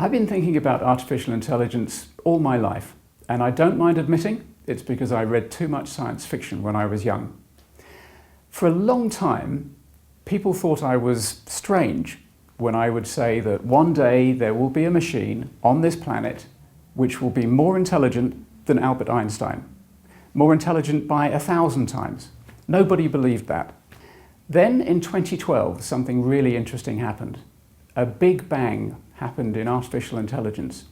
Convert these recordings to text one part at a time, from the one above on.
I've been thinking about artificial intelligence all my life, and I don't mind admitting it's because I read too much science fiction when I was young. For a long time, people thought I was strange when I would say that one day there will be a machine on this planet which will be more intelligent than Albert Einstein, more intelligent by 1,000 times. Nobody believed that. Then in 2012, something really interesting happened. A big bang happened in artificial intelligence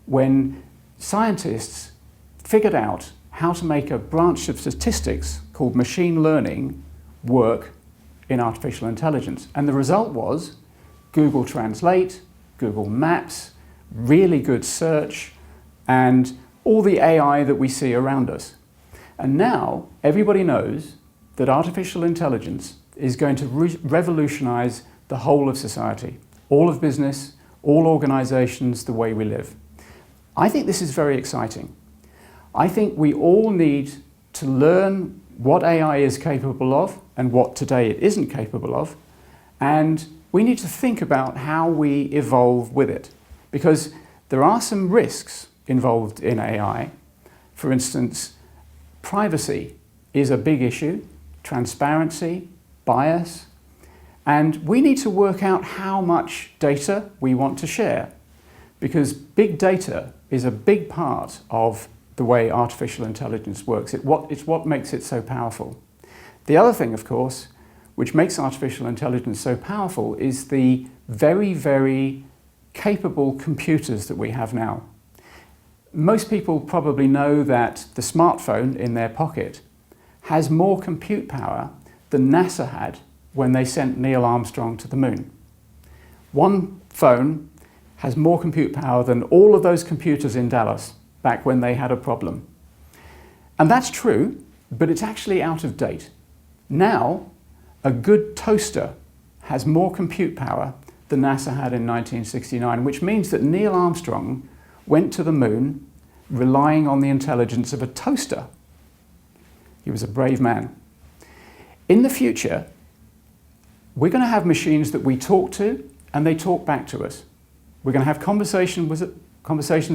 when scientists figured out how to make a branch of statistics called machine learning work in artificial intelligence. And the result was Google Translate, Google Maps, really good search, and all the AI that we see around us. And now everybody knows that artificial intelligence is going to revolutionize the whole of society, all of business, all organizations, the way we live. I think this is very exciting. I think we all need to learn what AI is capable of and what today it isn't capable of, and we need to think about how we evolve with it, because there are some risks involved in AI. For instance, privacy is a big issue, transparency, bias, and we need to work out how much data we want to share, because big data is a big part of the way artificial intelligence works. It's what makes it so powerful. The other thing, of course, which makes artificial intelligence so powerful is the very, very capable computers that we have now. Most people probably know that the smartphone in their pocket has more compute power than NASA had when they sent Neil Armstrong to the moon. One phone has more compute power than all of those computers in Dallas back when they had a problem. And that's true, but it's actually out of date. Now, a good toaster has more compute power than NASA had in 1969, which means that Neil Armstrong went to the moon relying on the intelligence of a toaster. He was a brave man. In the future, we're going to have machines that we talk to and they talk back to us. We're going to have conversations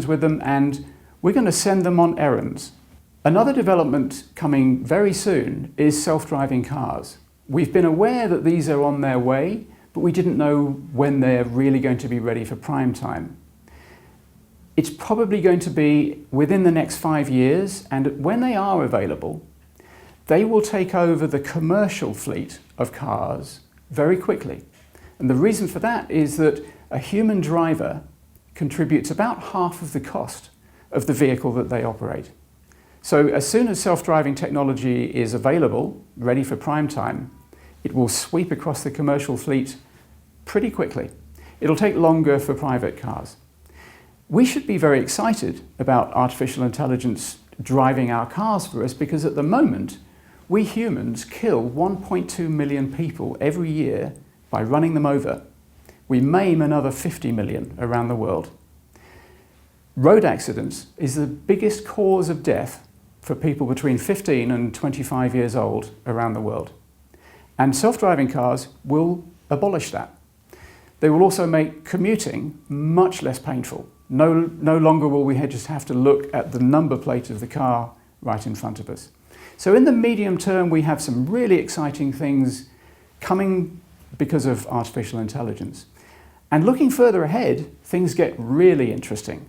with them, and we're going to send them on errands. Another development coming very soon is self-driving cars. We've been aware that these are on their way, but we didn't know when they're really going to be ready for prime time. It's probably going to be within the next 5 years, and when they are available, they will take over the commercial fleet of cars very quickly. And the reason for that is that a human driver contributes about half of the cost of the vehicle that they operate. So as soon as self-driving technology is available, ready for prime time, it will sweep across the commercial fleet pretty quickly. It'll take longer for private cars. We should be very excited about artificial intelligence driving our cars for us, because at the moment, we humans kill 1.2 million people every year by running them over. We maim another 50 million around the world. Road accidents is the biggest cause of death for people between 15 and 25 years old around the world. And self-driving cars will abolish that. They will also make commuting much less painful. No longer will we just have to look at the number plate of the car right in front of us. So in the medium term, we have some really exciting things coming because of artificial intelligence. And looking further ahead, things get really interesting.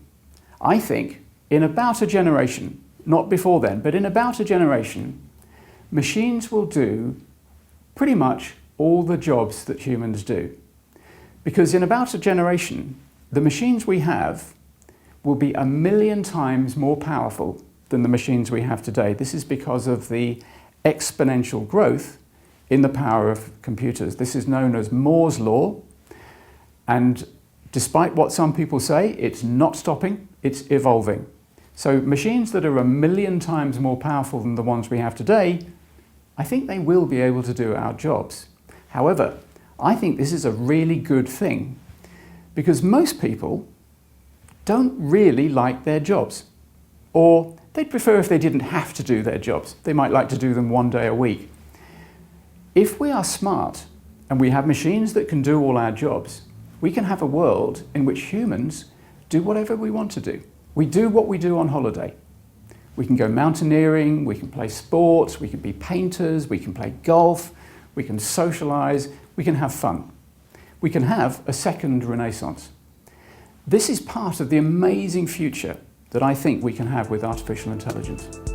I think in about a generation, not before then, but in about a generation, machines will do pretty much all the jobs that humans do. Because in about a generation, the machines we have will be 1 million times more powerful than the machines we have today. This is because of the exponential growth in the power of computers. This is known as Moore's Law, and despite what some people say, it's not stopping, it's evolving. So machines that are 1 million times more powerful than the ones we have today, I think they will be able to do our jobs. However, I think this is a really good thing, because most people don't really like their jobs, or they'd prefer if they didn't have to do their jobs. They might like to do them one day a week. If we are smart and we have machines that can do all our jobs, we can have a world in which humans do whatever we want to do. We do what we do on holiday. We can go mountaineering, we can play sports, we can be painters, we can play golf, we can socialise, we can have fun. We can have a second renaissance. This is part of the amazing future that I think we can have with artificial intelligence.